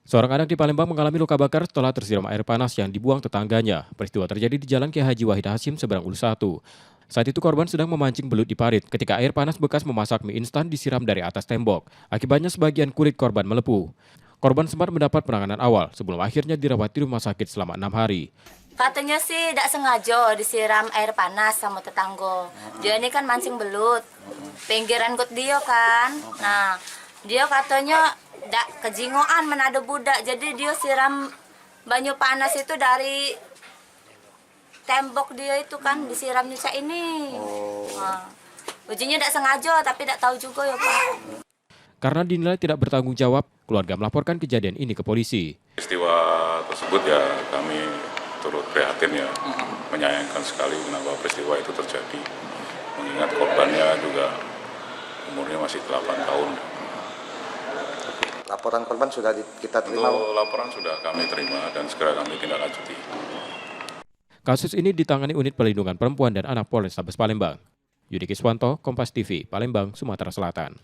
Seorang anak di Palembang mengalami luka bakar setelah tersiram air panas yang dibuang tetangganya. Peristiwa terjadi di Jalan Kiai Haji Wahid Hasyim, Seberang Ulus 1. Saat itu korban sedang memancing belut di parit ketika air panas bekas memasak mie instan disiram dari atas tembok. Akibatnya sebagian kulit korban melepuh. Korban sempat mendapat penanganan awal sebelum akhirnya dirawat di rumah sakit selama 6 hari. Katanya sih tidak sengaja disiram air panas sama tetangga. Dia ini kan mancing belut, pinggiran kot dia kan. Nah, dia katanya tidak kejingoan menada budak, jadi dia siram banyu panas itu dari tembok dia itu kan disiramnya cak ini. Nah, ujinya tidak sengaja tapi tidak tahu juga ya Pak. Karena dinilai tidak bertanggung jawab, keluarga melaporkan kejadian ini ke polisi. Peristiwa tersebut ya kami turut prihatin ya, menyayangkan sekali kenapa peristiwa itu terjadi. Mengingat korbannya juga umurnya masih 8 tahun. Laporan korban sudah kita terima? Untuk laporan sudah kami terima dan segera kami tindak lanjuti. Kasus ini ditangani Unit Pelindungan Perempuan dan Anak Polrestabes Palembang. Yudi Kiswanto, Kompas TV, Palembang, Sumatera Selatan.